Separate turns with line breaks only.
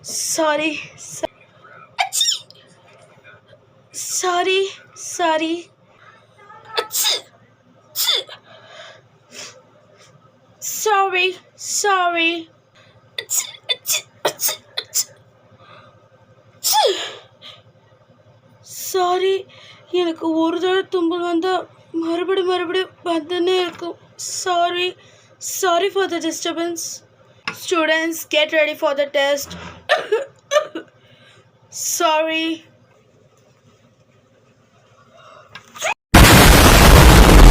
Sorry. Sorry. Sorry. Sorry. Sorry. Sorry, எனக்கு ஒரு தடவை தும்பல் வந்தால் மறுபடியும் வந்துன்னே இருக்கும். Sorry. Sorry for the disturbance. Students, get ready for the test. Sorry.